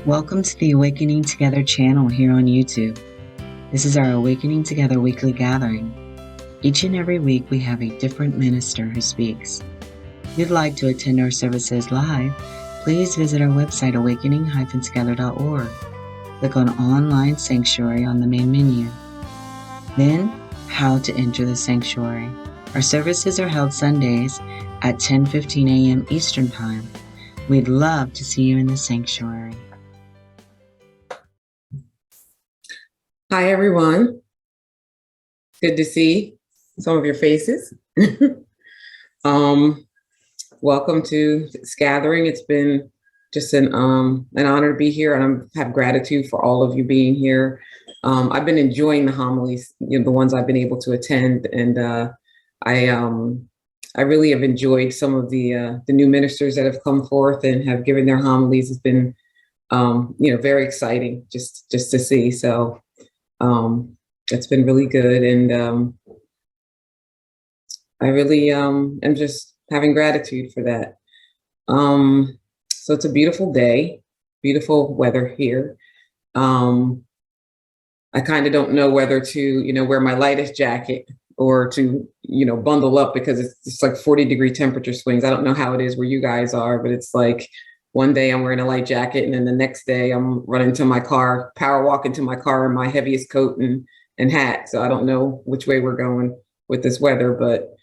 Welcome to the Awakening Together channel here on YouTube. This is our Awakening Together weekly gathering. Each and every week we have a different minister who speaks. If you'd like to attend our services live, please visit our website awakening-together.org. Click on Online Sanctuary on the main menu. Then, How to Enter the Sanctuary. Our services are held Sundays at 10:15 a.m. Eastern Time. We'd love to see you in the sanctuary. Hi, everyone. Good to see some of your faces. Welcome to this gathering. It's been just an honor to be here, and I have gratitude for all of you being here. I've been enjoying the homilies, the ones I've been able to attend, and I really have enjoyed some of the new ministers that have come forth and have given their homilies. It's been very exciting just to see. So it's been really good, and I really am just having gratitude for that. So it's a beautiful day, beautiful weather here. I kind of don't know whether to wear my lightest jacket or to bundle up, because it's like 40-degree temperature swings. I don't know how it is where you guys are, but it's like one day I'm wearing a light jacket, and then the next day I'm running to my car, power walking to my car in my heaviest coat and hat. So I don't know which way we're going with this weather, but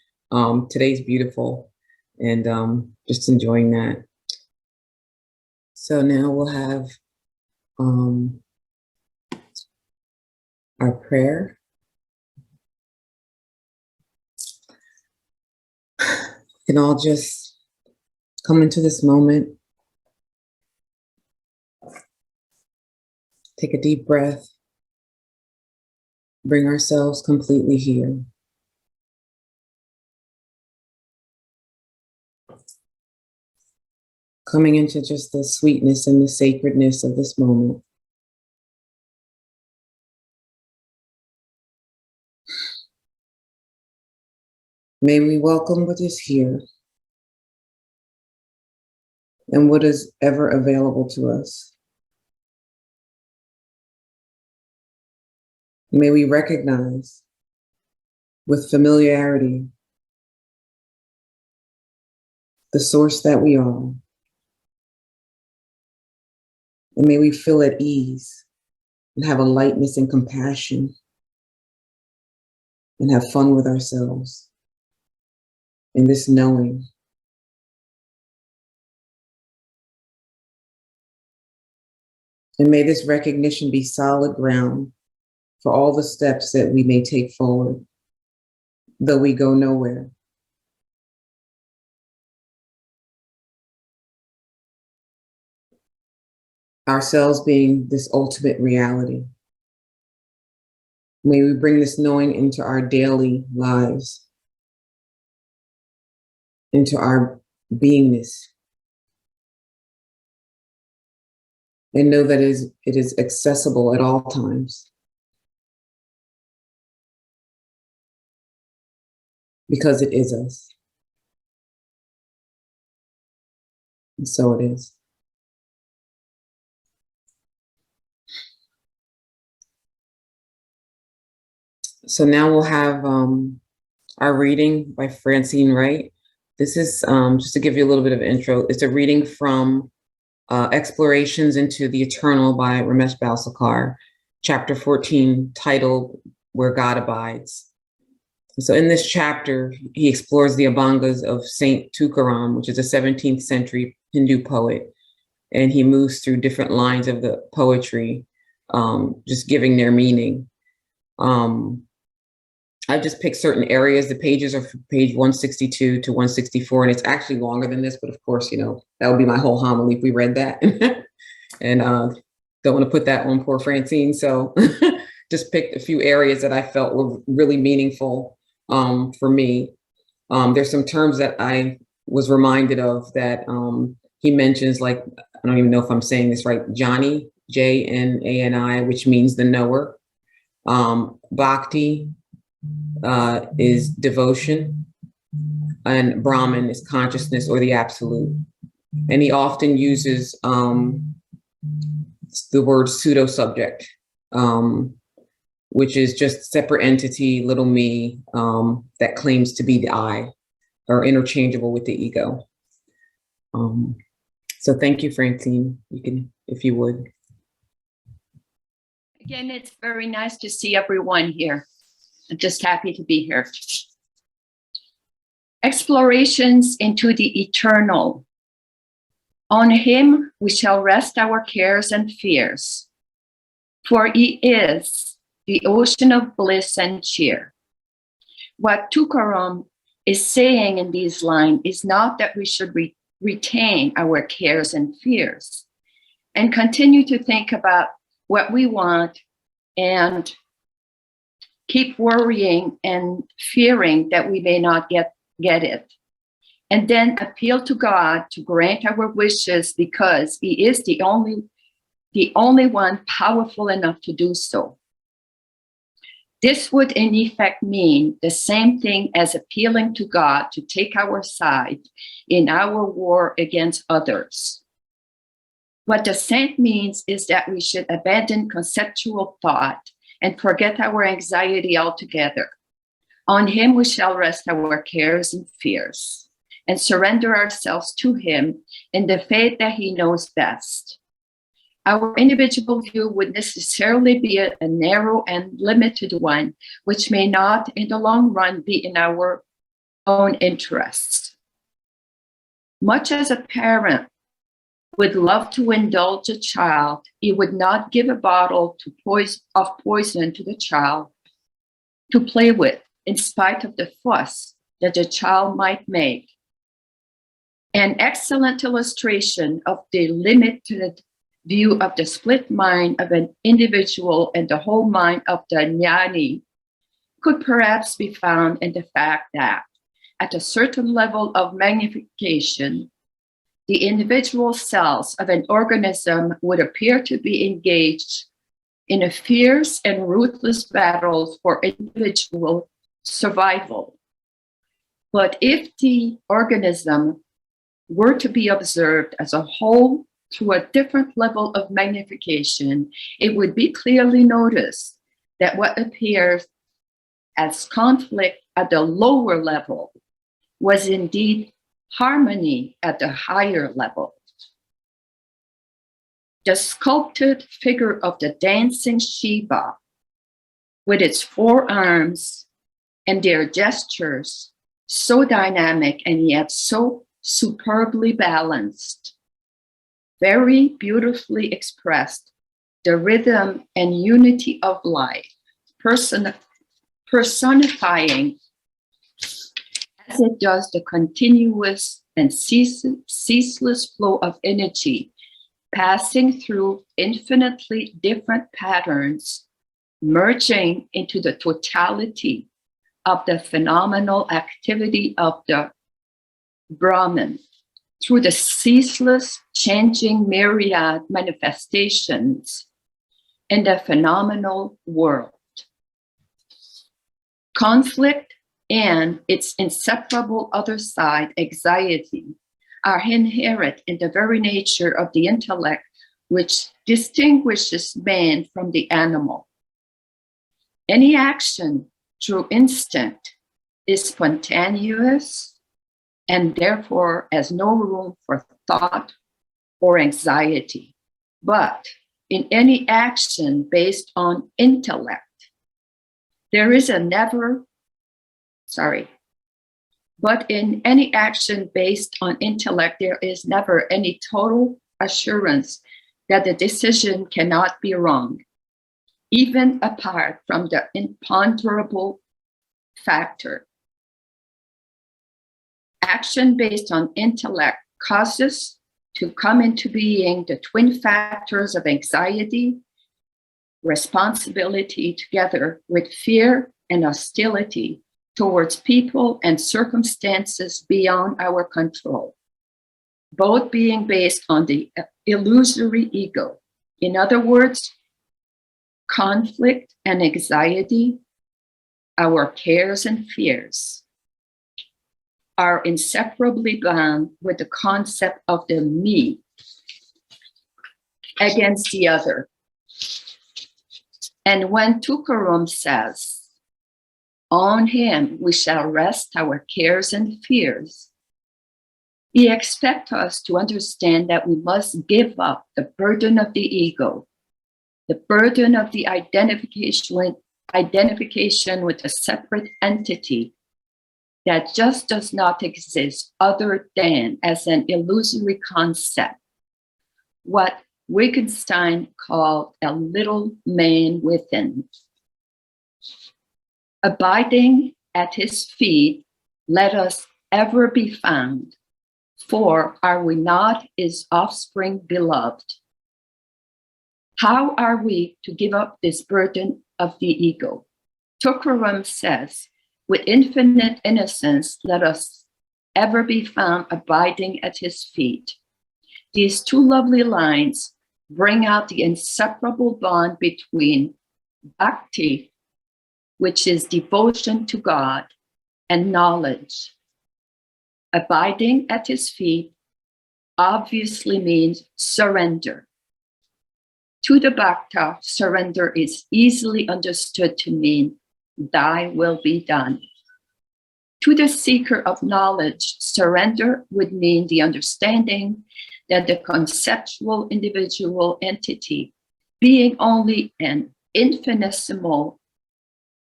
today's beautiful, and just enjoying that. So now we'll have our prayer. We can all just come into this moment. Take a deep breath. Bring ourselves completely here. Coming into just the sweetness and the sacredness of this moment. May we welcome what is here and what is ever available to us. May we recognize with familiarity the source that we are. And may we feel at ease and have a lightness and compassion and have fun with ourselves in this knowing. And may this recognition be solid ground for all the steps that we may take forward, though we go nowhere. Ourselves being this ultimate reality. May we bring this knowing into our daily lives, into our beingness, and know that it is accessible at all times. Because it is us. And so it is. So now we'll have our reading by Francine Wright. This is just to give you a little bit of intro. It's a reading from Explorations into the Eternal by Ramesh Balsekar, chapter 14, titled Where God Abides. So in this chapter, he explores the Abhangas of Saint Tukaram, which is a 17th century Hindu poet. And he moves through different lines of the poetry, just giving their meaning. I just picked certain areas. The pages are from page 162 to 164, and it's actually longer than this, but of course, that would be my whole homily if we read that. And don't want to put that on poor Francine. So just picked a few areas that I felt were really meaningful for me. There's some terms that I was reminded of that he mentions, like, I don't even know if I'm saying this right, Jnani, Jnani, which means the knower. Bhakti is devotion, and Brahman is consciousness or the absolute. And he often uses the word pseudo subject, which is just separate entity, little me, that claims to be the I, or interchangeable with the ego. So thank you, Francine. You can, if you would. Again, it's very nice to see everyone here. I'm just happy to be here. Explorations into the eternal. On him we shall rest our cares and fears, for he is the ocean of bliss and cheer. What Tukaram is saying in these lines is not that we should retain our cares and fears and continue to think about what we want and keep worrying and fearing that we may not get it. And then appeal to God to grant our wishes because he is the only one powerful enough to do so. This would in effect mean the same thing as appealing to God to take our side in our war against others. What the saint means is that we should abandon conceptual thought and forget our anxiety altogether. On him we shall rest our cares and fears, and surrender ourselves to him in the faith that he knows best. Our individual view would necessarily be a narrow and limited one, which may not in the long run be in our own interests. Much as a parent would love to indulge a child, he would not give a bottle of poison to the child to play with, in spite of the fuss that the child might make. An excellent illustration of the limited view of the split mind of an individual and the whole mind of the jnani could perhaps be found in the fact that at a certain level of magnification, the individual cells of an organism would appear to be engaged in a fierce and ruthless battle for individual survival. But if the organism were to be observed as a whole through a different level of magnification, it would be clearly noticed that what appears as conflict at the lower level was indeed harmony at the higher level. The sculpted figure of the dancing Shiva, with its four arms and their gestures, so dynamic and yet so superbly balanced, very beautifully expressed the rhythm and unity of life, personifying as it does the continuous and ceaseless flow of energy passing through infinitely different patterns, merging into the totality of the phenomenal activity of the Brahman through the ceaseless changing myriad manifestations in the phenomenal world. Conflict and its inseparable other side, anxiety, are inherent in the very nature of the intellect, which distinguishes man from the animal. Any action through instinct is spontaneous and therefore has no room for thought or anxiety. But in any action based on intellect, there is a but in any action based on intellect, there is never any total assurance that the decision cannot be wrong, even apart from the imponderable factor. Action based on intellect causes to come into being the twin factors of anxiety, responsibility, together with fear and hostility towards people and circumstances beyond our control, both being based on the illusory ego. In other words, conflict and anxiety, our cares and fears, are inseparably bound with the concept of the me. against the other. And when Tukaram says, on him we shall rest our cares and fears, he expects us to understand that we must give up the burden of the ego, the burden of the identification with a separate entity that just does not exist other than as an illusory concept, what Wittgenstein called a little man within. Abiding at his feet, let us ever be found, for are we not his offspring beloved? How are we to give up this burden of the ego? Tukaram says, with infinite innocence, let us ever be found abiding at his feet. These two lovely lines bring out the inseparable bond between bhakti, which is devotion to God, and knowledge. Abiding at his feet obviously means surrender. To the bhakta, surrender is easily understood to mean thy will be done. To the seeker of knowledge, surrender would mean the understanding that the conceptual individual entity, being only an infinitesimal,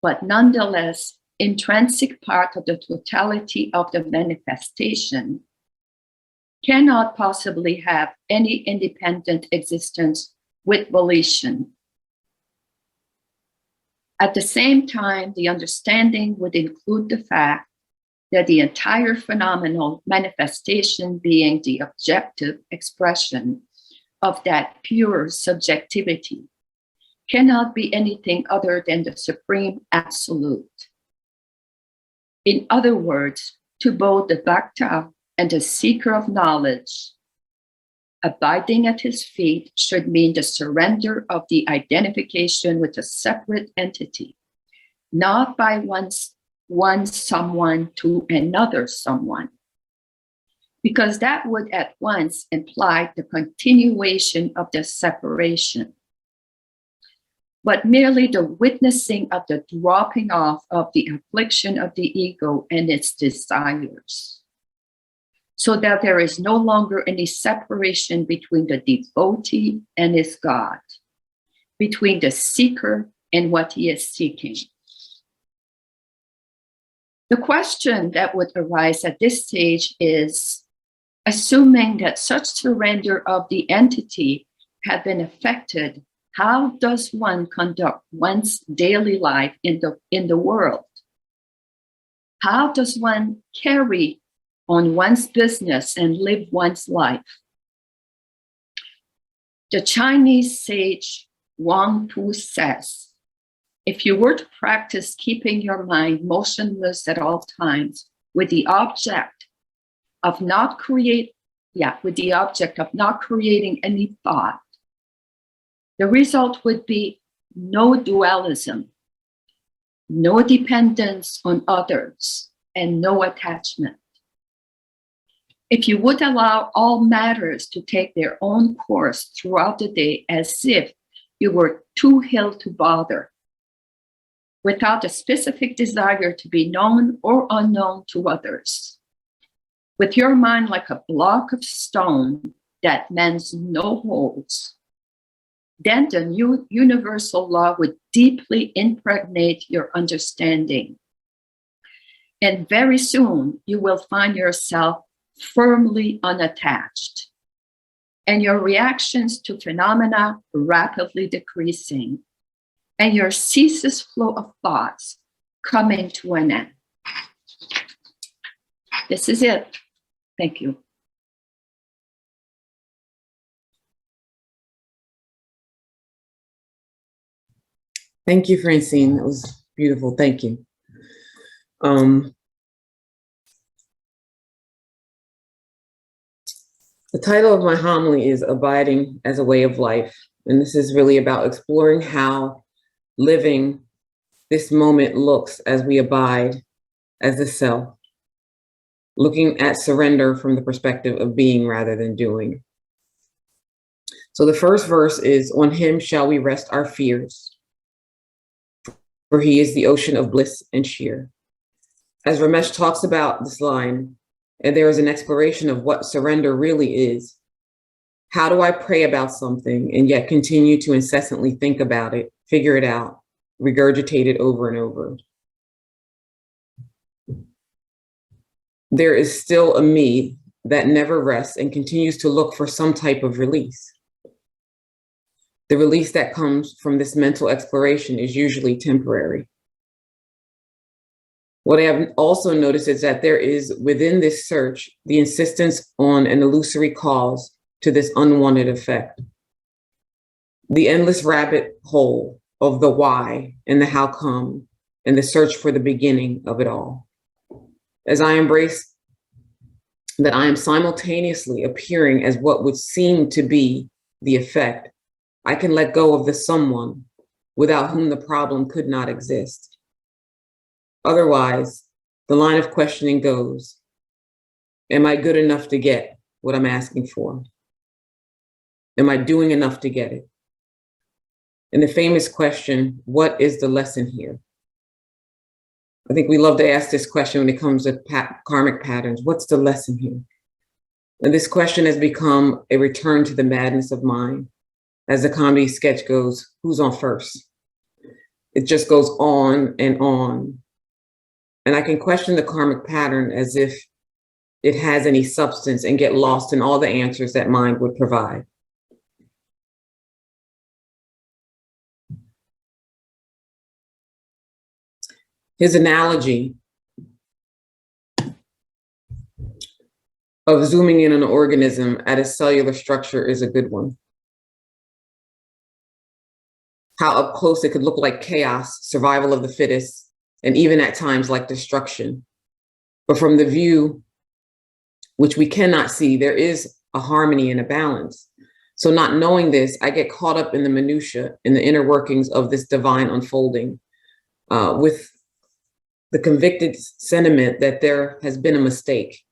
but nonetheless intrinsic part of the totality of the manifestation, cannot possibly have any independent existence with volition. At the same time, the understanding would include the fact that the entire phenomenal manifestation being the objective expression of that pure subjectivity cannot be anything other than the supreme absolute. In other words, to both the bhakta and the seeker of knowledge, abiding at his feet should mean the surrender of the identification with a separate entity, not by one someone to another someone, because that would at once imply the continuation of the separation, but merely the witnessing of the dropping off of the affliction of the ego and its desires, so that there is no longer any separation between the devotee and his God, between the seeker and what he is seeking. The question that would arise at this stage is, assuming that such surrender of the entity had been effected, how does one conduct one's daily life in the world? How does one carry on one's business and live one's life? The Chinese sage Wang Pu says, if you were to practice keeping your mind motionless at all times with the object of not creating any thought, the result would be no dualism, no dependence on others, and no attachment. If you would allow all matters to take their own course throughout the day as if you were too ill to bother, without a specific desire to be known or unknown to others, with your mind like a block of stone that mends no holes, then the new universal law would deeply impregnate your understanding. And very soon you will find yourself firmly unattached, and your reactions to phenomena rapidly decreasing, and your ceaseless flow of thoughts coming to an end. This is it. Thank you. Thank you, Francine. That was beautiful. Thank you. The title of my homily is Abiding as a Way of Life. And this is really about exploring how living this moment looks as we abide as the self, looking at surrender from the perspective of being rather than doing. So the first verse is, "On him shall we rest our fears, for he is the ocean of bliss and cheer." As Ramesh talks about this line, and there is an exploration of what surrender really is. How do I pray about something and yet continue to incessantly think about it, figure it out, regurgitate it over and over? There is still a me that never rests and continues to look for some type of release. The release that comes from this mental exploration is usually temporary. What I have also noticed is that there is, within this search, the insistence on an illusory cause to this unwanted effect. The endless rabbit hole of the why and the how come and the search for the beginning of it all. As I embrace that I am simultaneously appearing as what would seem to be the effect, I can let go of the someone without whom the problem could not exist. Otherwise, the line of questioning goes, am I good enough to get what I'm asking for? Am I doing enough to get it? And the famous question, what is the lesson here? I think we love to ask this question when it comes to karmic patterns. What's the lesson here? And this question has become a return to the madness of mind. As the comedy sketch goes, who's on first? It just goes on and on. And I can question the karmic pattern as if it has any substance and get lost in all the answers that mind would provide. His analogy of zooming in on an organism at its cellular structure is a good one. How up close it could look like chaos, survival of the fittest, and even at times like destruction. But from the view, which we cannot see, there is a harmony and a balance. So not knowing this, I get caught up in the minutia, in the inner workings of this divine unfolding, with the convicted sentiment that there has been a mistake,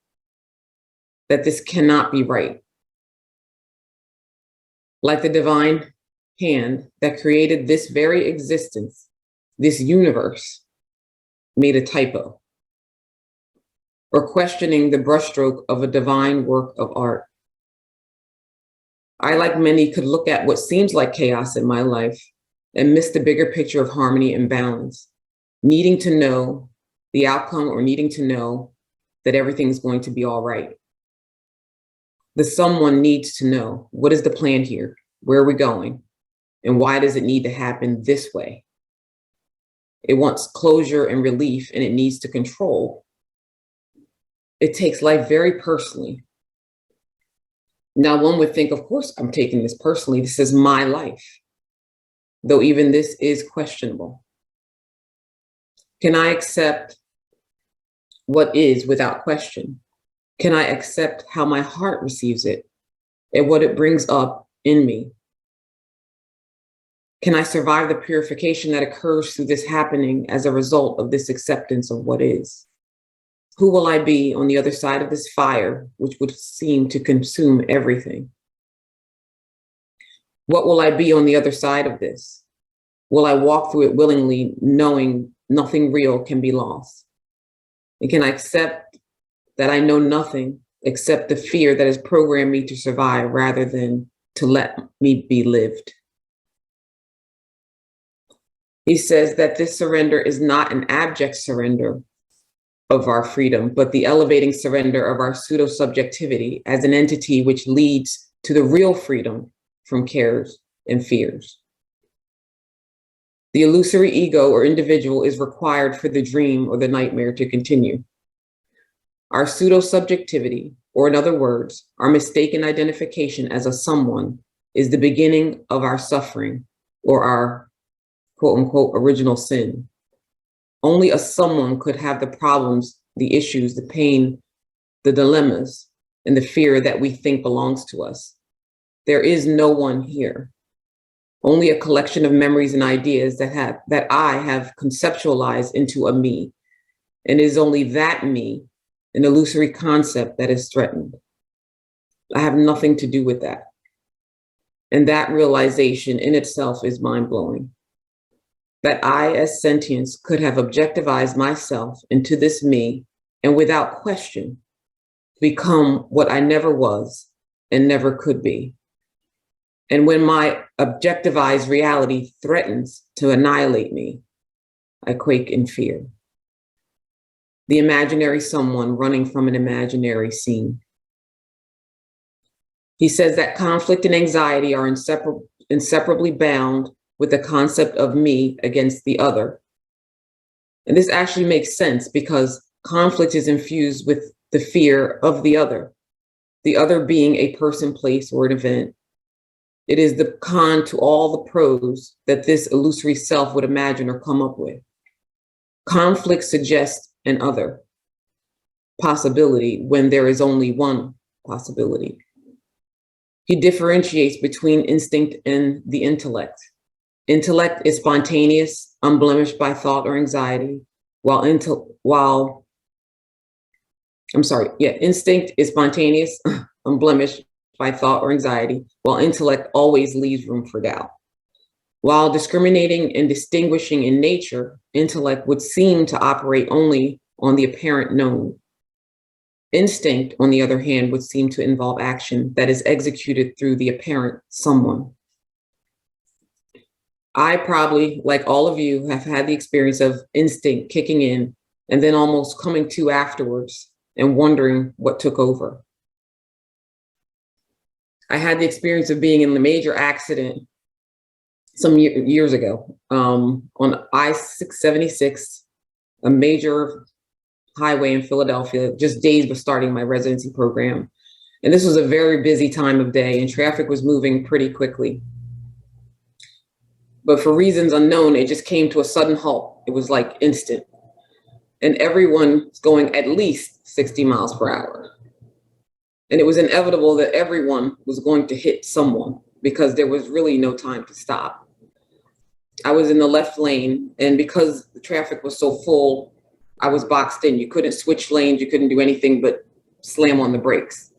that this cannot be right. Like the divine hand that created this very existence, this universe, made a typo, or questioning the brushstroke of a divine work of art. I, like many, could look at what seems like chaos in my life and miss the bigger picture of harmony and balance, needing to know the outcome or needing to know that everything's going to be all right. The someone needs to know, what is the plan here? Where are we going? And why does it need to happen this way? It wants closure and relief, and it needs to control. It takes life very personally. Now, one would think, of course, I'm taking this personally. This is my life, though even this is questionable. Can I accept what is without question? Can I accept how my heart receives it and what it brings up in me? Can I survive the purification that occurs through this happening as a result of this acceptance of what is? Who will I be on the other side of this fire, which would seem to consume everything? What will I be on the other side of this? Will I walk through it willingly, knowing nothing real can be lost? And can I accept that I know nothing except the fear that has programmed me to survive rather than to let me be lived? He says that this surrender is not an abject surrender of our freedom, but the elevating surrender of our pseudo-subjectivity as an entity which leads to the real freedom from cares and fears. The illusory ego or individual is required for the dream or the nightmare to continue. Our pseudo-subjectivity, or in other words, our mistaken identification as a someone, is the beginning of our suffering or our quote unquote original sin. Only a someone could have the problems, the issues, the pain, the dilemmas, and the fear that we think belongs to us. There is no one here. Only a collection of memories and ideas that I have conceptualized into a me. And it is only that me, an illusory concept, that is threatened. I have nothing to do with that. And that realization in itself is mind-blowing. That I, as sentience, could have objectivized myself into this me and without question become what I never was and never could be. And when my objectivized reality threatens to annihilate me, I quake in fear. The imaginary someone running from an imaginary scene. He says that conflict and anxiety are inseparably bound with the concept of me against the other. And this actually makes sense because conflict is infused with the fear of the other being a person, place, or an event. It is the con to all the pros that this illusory self would imagine or come up with. Conflict suggests an other possibility when there is only one possibility. He differentiates between instinct and the intellect. Intellect is spontaneous, unblemished by thought or anxiety, instinct is spontaneous, unblemished by thought or anxiety, while intellect always leaves room for doubt. While discriminating and distinguishing in nature, intellect would seem to operate only on the apparent known. Instinct, on the other hand, would seem to involve action that is executed through the apparent someone. I probably, like all of you, have had the experience of instinct kicking in and then almost coming to afterwards and wondering what took over. I had the experience of being in a major accident some years ago on I-676, a major highway in Philadelphia, just days before starting my residency program. And this was a very busy time of day and traffic was moving pretty quickly. But for reasons unknown, it just came to a sudden halt. It was like instant. And everyone was going at least 60 miles per hour. And it was inevitable that everyone was going to hit someone because there was really no time to stop. I was in the left lane, and because the traffic was so full, I was boxed in. You couldn't switch lanes, you couldn't do anything but slam on the brakes.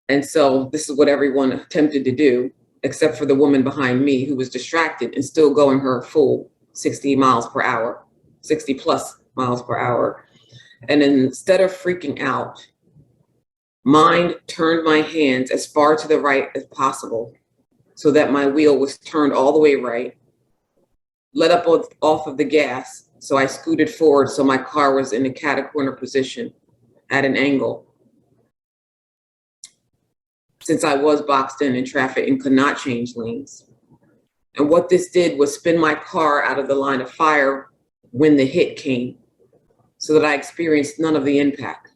And so this is what everyone attempted to do, except for the woman behind me who was distracted and still going her full 60 miles per hour, 60 plus miles per hour. And instead of freaking out, mind turned my hands as far to the right as possible so that my wheel was turned all the way right, let up off of the gas. So I scooted forward so my car was in a cat-a-corner position at an angle. Since I was boxed in traffic and could not change lanes. And what this did was spin my car out of the line of fire when the hit came, so that I experienced none of the impact.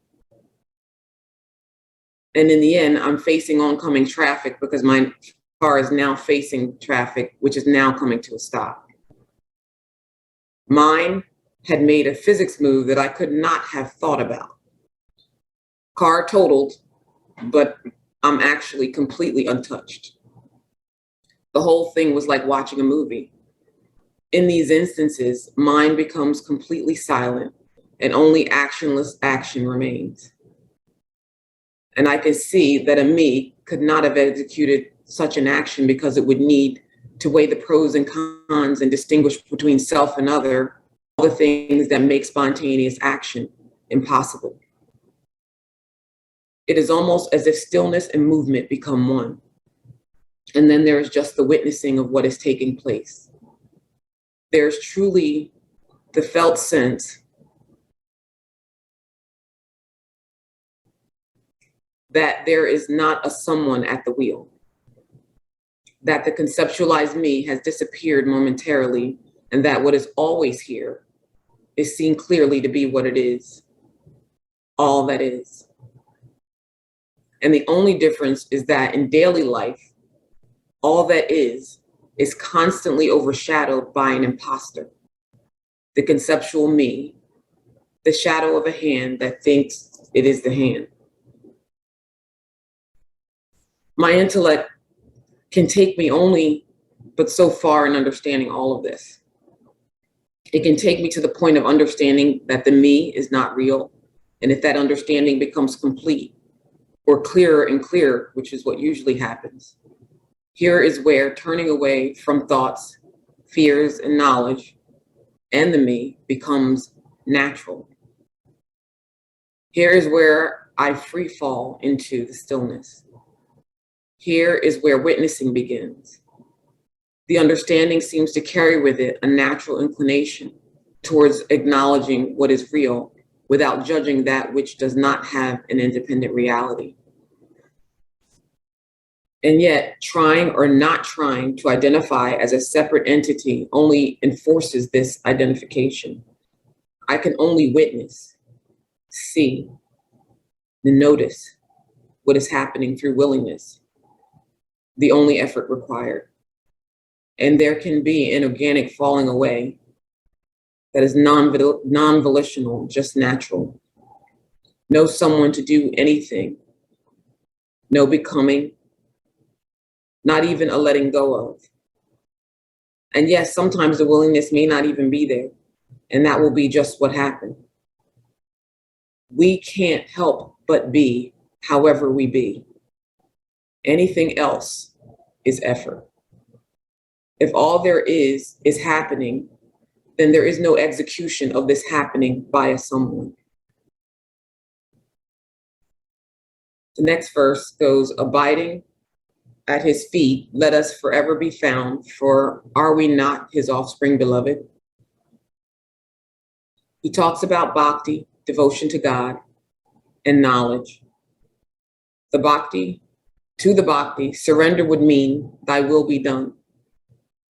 And in the end, I'm facing oncoming traffic because my car is now facing traffic, which is now coming to a stop. Mine had made a physics move that I could not have thought about. Car totaled, but I'm actually completely untouched. The whole thing was like watching a movie. In these instances, mind becomes completely silent and only actionless action remains. And I can see that a me could not have executed such an action because it would need to weigh the pros and cons and distinguish between self and other, all the things that make spontaneous action impossible. It is almost as if stillness and movement become one. And then there is just the witnessing of what is taking place. There's truly the felt sense that there is not a someone at the wheel, that the conceptualized me has disappeared momentarily, and that what is always here is seen clearly to be what it is, all that is. And the only difference is that in daily life, all that is constantly overshadowed by an imposter, the conceptual me, the shadow of a hand that thinks it is the hand. My intellect can take me only but so far in understanding all of this. It can take me to the point of understanding that the me is not real. And if that understanding becomes complete or clearer and clearer, which is what usually happens, Here is where turning away from thoughts, fears, and knowledge and the me becomes natural. Here is where I free fall into the stillness. Here is where witnessing begins. The understanding seems to carry with it a natural inclination towards acknowledging what is real without judging that which does not have an independent reality. And yet, trying or not trying to identify as a separate entity only enforces this identification. I can only witness, see, and notice what is happening through willingness, the only effort required. And there can be an organic falling away that is non-volitional, just natural. No someone to do anything, no becoming, not even a letting go of. And yes, sometimes the willingness may not even be there, and that will be just what happened. We can't help but be however we be. Anything else is effort. If all there is happening, then there is no execution of this happening by a someone. The next verse goes, abiding at his feet, let us forever be found, for are we not his offspring, beloved? He talks about bhakti, devotion to God, and knowledge. To the bhakti, surrender would mean thy will be done.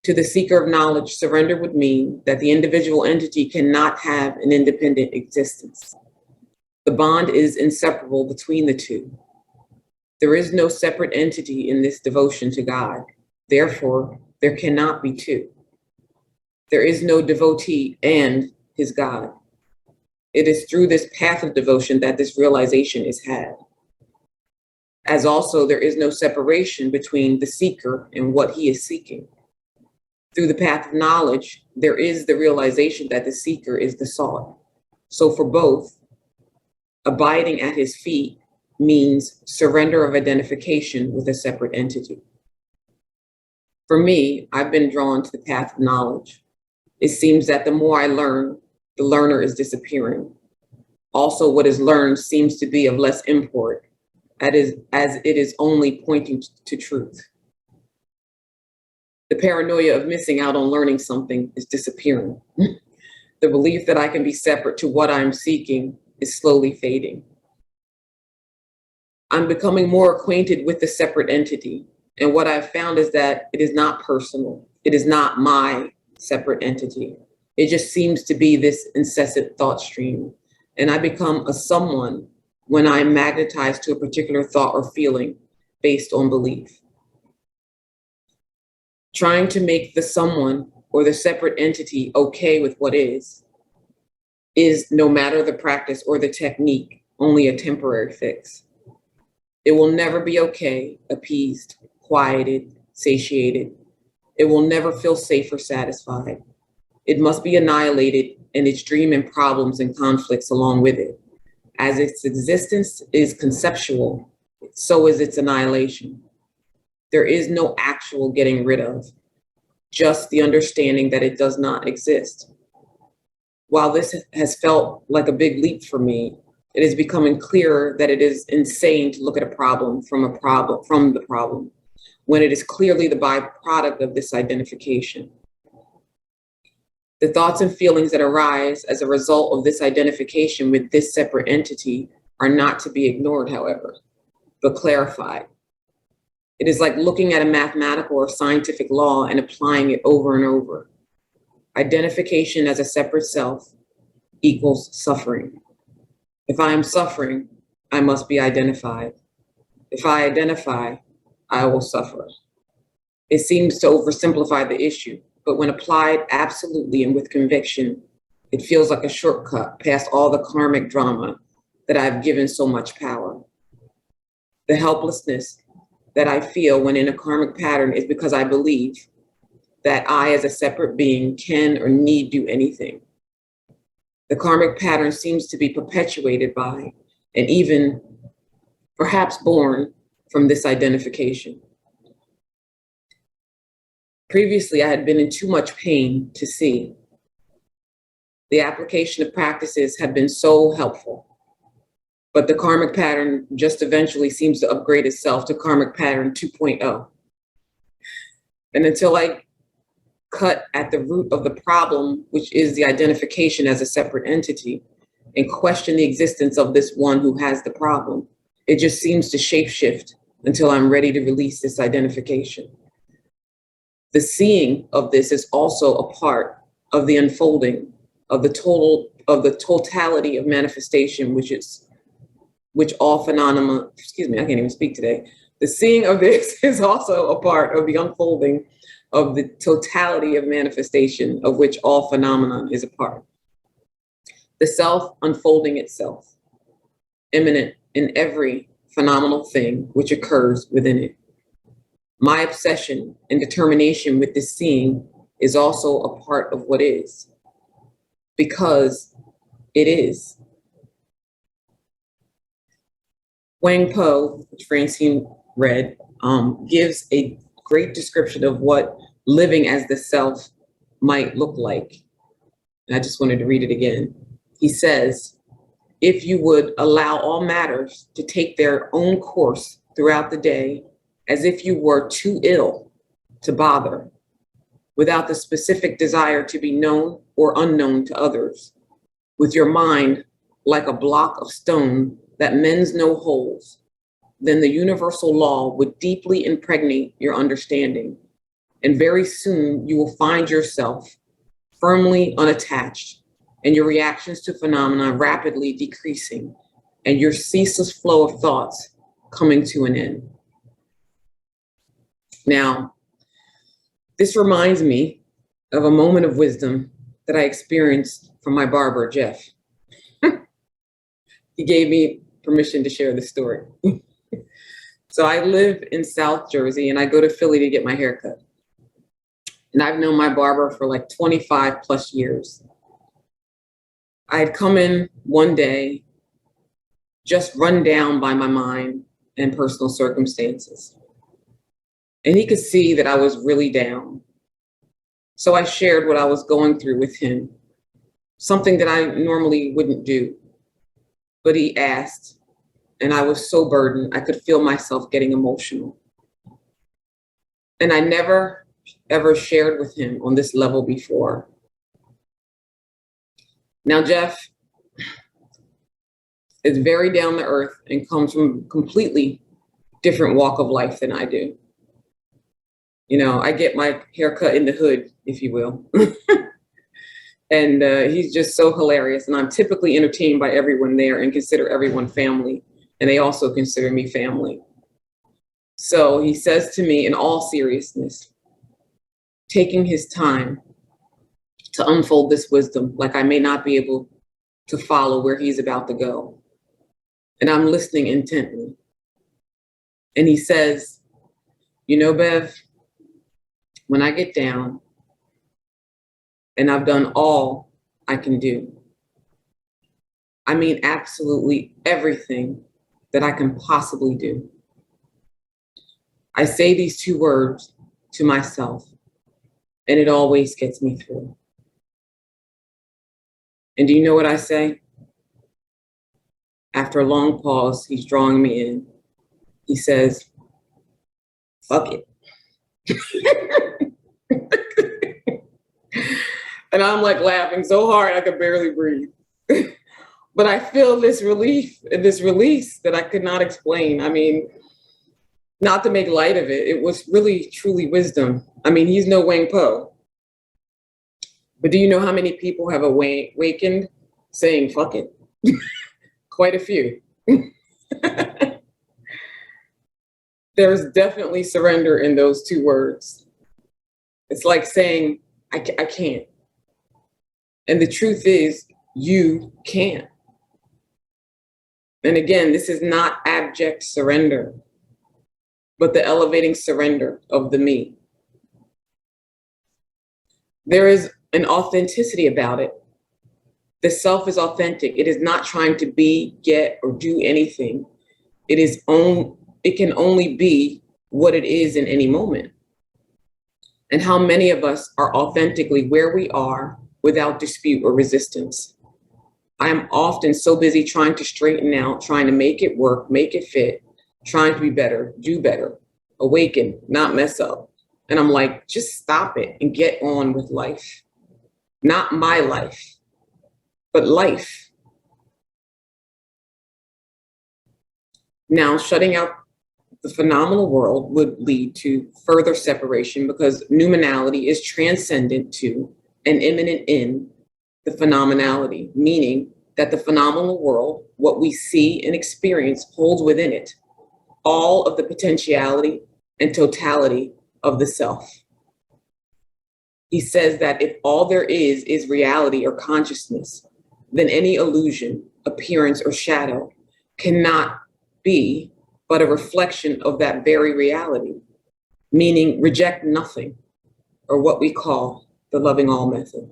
To the seeker of knowledge, surrender would mean that the individual entity cannot have an independent existence. The bond is inseparable between the two. There is no separate entity in this devotion to God. Therefore, there cannot be two. There is no devotee and his God. It is through this path of devotion that this realization is had. As also, there is no separation between the seeker and what he is seeking. Through the path of knowledge, there is the realization that the seeker is the sought. So for both, abiding at his feet means surrender of identification with a separate entity. For me, I've been drawn to the path of knowledge. It seems that the more I learn, the learner is disappearing. Also, what is learned seems to be of less import, as it is only pointing to truth. The paranoia of missing out on learning something is disappearing. The belief that I can be separate to what I'm seeking is slowly fading. I'm becoming more acquainted with the separate entity. And what I've found is that it is not personal. It is not my separate entity. It just seems to be this incessant thought stream. And I become a someone when I'm magnetized to a particular thought or feeling based on belief. Trying to make the someone or the separate entity okay with what is, no matter the practice or the technique, only a temporary fix. It will never be okay, appeased, quieted, satiated. It will never feel safe or satisfied. It must be annihilated and its dream and problems and conflicts along with it. As its existence is conceptual, so is its annihilation. There is no actual getting rid of, just the understanding that it does not exist. While this has felt like a big leap for me, it is becoming clearer that it is insane to look at a problem from the problem, when it is clearly the byproduct of this identification. The thoughts and feelings that arise as a result of this identification with this separate entity are not to be ignored, however, but clarified. It is like looking at a mathematical or scientific law and applying it over and over. Identification as a separate self equals suffering. If I am suffering, I must be identified. If I identify, I will suffer. It seems to oversimplify the issue, but when applied absolutely and with conviction, it feels like a shortcut past all the karmic drama that I've given so much power. The helplessness that I feel when in a karmic pattern is because I believe that I, as a separate being, can or need do anything. The karmic pattern seems to be perpetuated by, and even perhaps born from, this identification. Previously, I had been in too much pain to see. The application of practices have been so helpful, but the karmic pattern just eventually seems to upgrade itself to karmic pattern 2.0. And until I cut at the root of the problem, which is the identification as a separate entity, and question the existence of this one who has the problem, it just seems to shapeshift until I'm ready to release this identification. The seeing of this is also a part of the unfolding of the totality of manifestation, which all phenomena, I can't even speak today. The seeing of this is also a part of the unfolding of the totality of manifestation, of which all phenomena is a part. The self unfolding itself, immanent in every phenomenal thing which occurs within it. My obsession and determination with this seeing is also a part of what is, because it is. Wang Po, which Francine read, gives a great description of what living as the self might look like. And I just wanted to read it again. He says, if you would allow all matters to take their own course throughout the day, as if you were too ill to bother, without the specific desire to be known or unknown to others, with your mind like a block of stone that mends no holes, then the universal law would deeply impregnate your understanding. And very soon you will find yourself firmly unattached and your reactions to phenomena rapidly decreasing and your ceaseless flow of thoughts coming to an end. Now, this reminds me of a moment of wisdom that I experienced from my barber, Jeff. He gave me permission to share this story. So I live in South Jersey and I go to Philly to get my hair cut. And I've known my barber for like 25 plus years. I had come in one day, just run down by my mind and personal circumstances. And he could see that I was really down. So I shared what I was going through with him, something that I normally wouldn't do. But he asked, and I was so burdened, I could feel myself getting emotional. And I never, ever shared with him on this level before. Now, Jeff is very down to earth and comes from a completely different walk of life than I do. You know, I get my haircut in the hood, if you will. And he's just so hilarious. And I'm typically entertained by everyone there and consider everyone family. And they also consider me family. So he says to me in all seriousness, taking his time to unfold this wisdom, like I may not be able to follow where he's about to go. And I'm listening intently. And he says, you know, Bev, when I get down and I've done all I can do, I mean absolutely everything that I can possibly do, I say these two words to myself, and it always gets me through. And do you know what I say? After a long pause, he's drawing me in. He says, fuck it. And I'm like laughing so hard I could barely breathe. But I feel this relief and this release that I could not explain. I mean, not to make light of it, it was really, truly wisdom. I mean, he's no Wang Po. But do you know how many people have awakened saying, fuck it? Quite a few. There's definitely surrender in those two words. It's like saying, I can't. And the truth is, you can't. And again, this is not abject surrender, but the elevating surrender of the me. There is an authenticity about it. The self is authentic. It is not trying to be, get, or do anything. It can only be what it is in any moment. and how many of us are authentically where we are without dispute or resistance. I am often so busy trying to straighten out, trying to make it work, make it fit, trying to be better, do better, awaken, not mess up. And I'm like, just stop it and get on with life. Not my life, but life. Now, shutting out the phenomenal world would lead to further separation because noumenality is transcendent to and immanent in the phenomenality, meaning that the phenomenal world, what we see and experience, holds within it all of the potentiality and totality of the self. He says that if all there is reality or consciousness, then any illusion, appearance, or shadow cannot be but a reflection of that very reality, meaning reject nothing, or what we call the loving all method.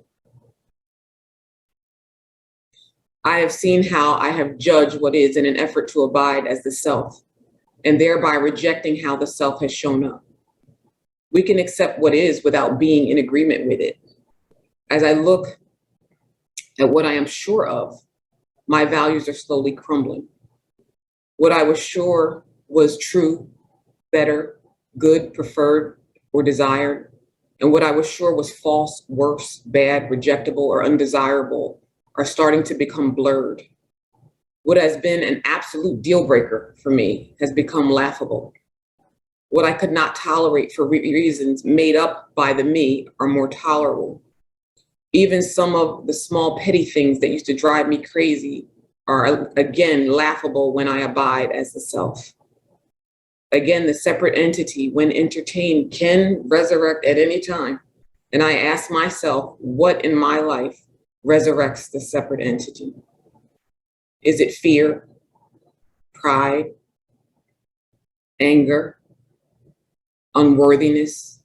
I have seen how I have judged what is in an effort to abide as the self, and thereby rejecting how the self has shown up. We can accept what is without being in agreement with it. As I look at what I am sure of, my values are slowly crumbling. What I was sure was true, better, good, preferred, or desired, and what I was sure was false, worse, bad, rejectable, or undesirable are starting to become blurred. What has been an absolute deal breaker for me has become laughable. What I could not tolerate for reasons made up by the me are more tolerable. Even some of the small petty things that used to drive me crazy are again laughable when I abide as the self. Again, the separate entity, when entertained, can resurrect at any time. And I ask myself, what in my life resurrects the separate entity? Is it fear, pride, anger, unworthiness,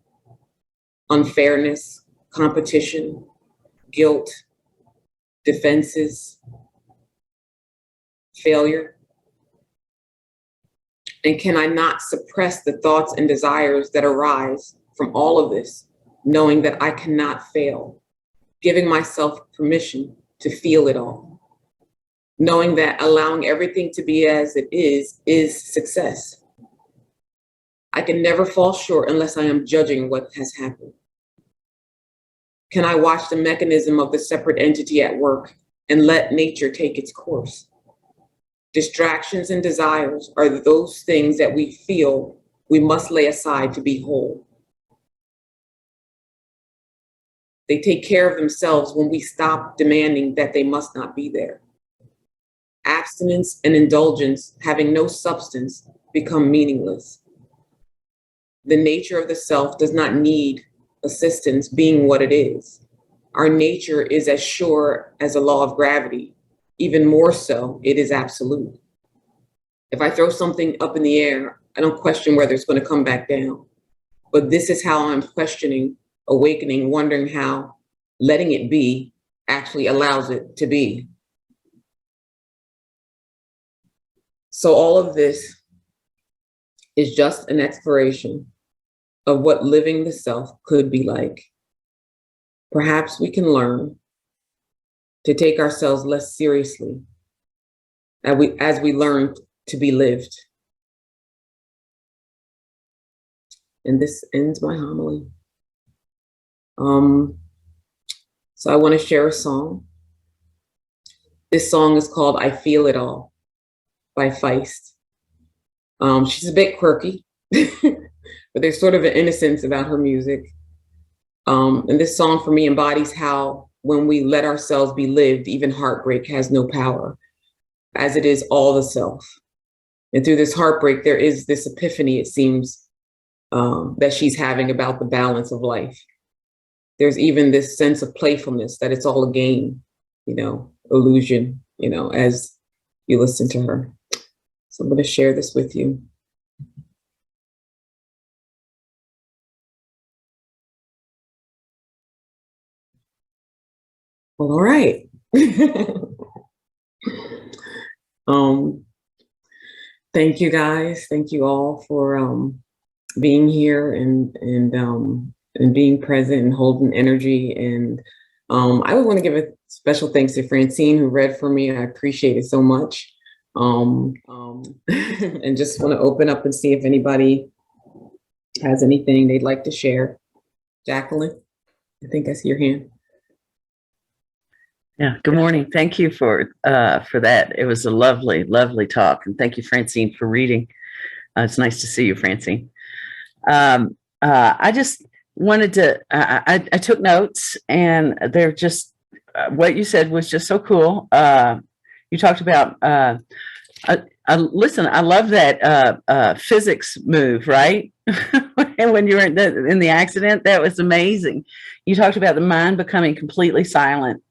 unfairness, competition, guilt, defenses, failure? And can I not suppress the thoughts and desires that arise from all of this, knowing that I cannot fail, giving myself permission to feel it all, knowing that allowing everything to be as it is success. I can never fall short unless I am judging what has happened. Can I watch the mechanism of the separate entity at work and let nature take its course? Distractions and desires are those things that we feel we must lay aside to be whole. They take care of themselves when we stop demanding that they must not be there. Abstinence and indulgence, having no substance, become meaningless. The nature of the self does not need assistance, being what it is. Our nature is as sure as a law of gravity. Even more so, it is absolute. If I throw something up in the air, I don't question whether it's going to come back down. But this is how I'm questioning, awakening, wondering how letting it be actually allows it to be. So all of this is just an exploration of what living the self could be like. Perhaps we can learn to take ourselves less seriously as we learn to be lived. And this ends my homily. So I want to share a song. This song is called I Feel It All by Feist. She's a bit quirky, but there's sort of an innocence about her music. And this song for me embodies how when we let ourselves be lived, even heartbreak has no power, as it is all the self. And through this heartbreak, there is this epiphany, it seems, that she's having about the balance of life. There's even this sense of playfulness that it's all a game, illusion, as you listen to her. So I'm going to share this with you. Well, all right. Thank you guys. Thank you all for being here and and being present and holding energy. And I would want to give a special thanks to Francine, who read for me. I appreciate it so much. And just want to open up and see if anybody has anything they'd like to share. Jacqueline, I think I see your hand. Yeah. Good morning. Thank you for that. It was a lovely, lovely talk, and thank you, Francine, for reading. It's nice to see you, Francine. I just wanted to. I took notes, and they're just what you said was just so cool. You talked about. Listen, I love that physics move, right? And when you were in the accident, that was amazing. You talked about the mind becoming completely silent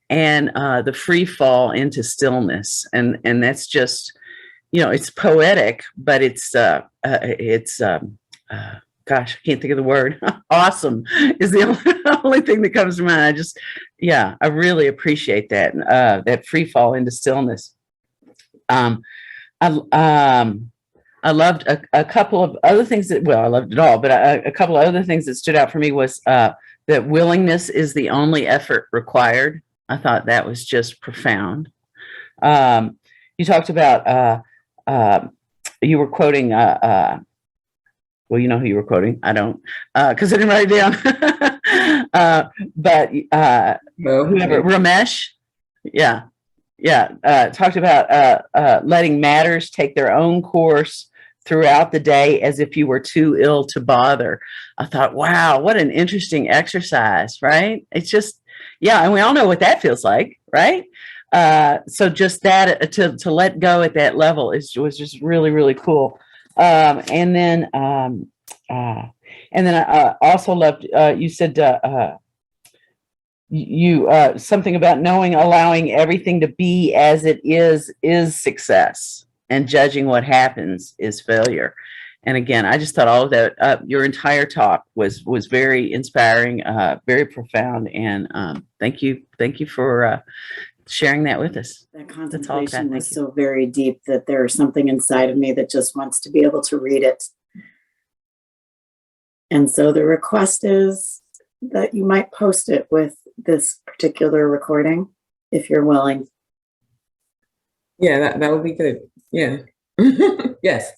and the free fall into stillness, and that's just, it's poetic, but it's gosh, I can't think of the word. Awesome is the only thing that comes to mind. I really appreciate that that free fall into stillness. I loved a couple of other things I loved it all, but a couple of other things that stood out for me was that willingness is the only effort required. I thought that was just profound. You talked about, you were quoting, well, you know who you were quoting. I don't, because I didn't write it down. But whoever, Ramesh, talked about letting matters take their own course throughout the day as if you were too ill to bother. I thought, wow, what an interesting exercise, right? It's just, and we all know what that feels like, right? So just that to let go at that level was just really, really cool. And then I also loved, you said, something about allowing everything to be as it is success, and judging what happens is failure. And again, I just thought all of that, your entire talk was very inspiring, very profound. And thank you for sharing that with us. That contemplation was so very deep that there's something inside of me that just wants to be able to read it. And so the request is that you might post it with this particular recording, if you're willing. Yeah, that would be good. Yeah. Yes.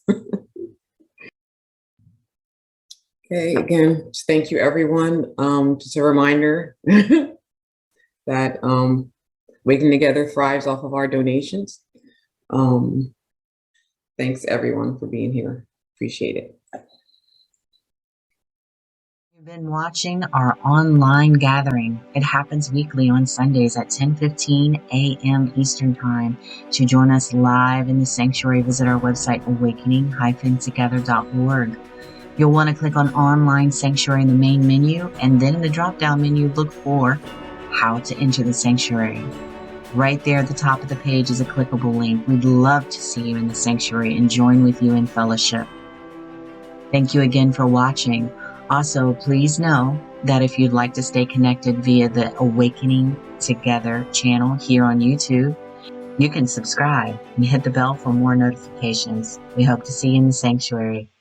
Okay, again, just thank you, everyone. Just a reminder that Waking Together thrives off of our donations. Thanks, everyone, for being here. Appreciate it. You've been watching our online gathering. It happens weekly on Sundays at 10:15 a.m. Eastern Time. To join us live in the sanctuary, visit our website, awakening-together.org. You'll want to click on Online Sanctuary in the main menu, and then in the drop-down menu, look for How to Enter the Sanctuary. Right there at the top of the page is a clickable link. We'd love to see you in the sanctuary and join with you in fellowship. Thank you again for watching. Also, please know that if you'd like to stay connected via the Awakening Together channel here on YouTube, you can subscribe and hit the bell for more notifications. We hope to see you in the sanctuary.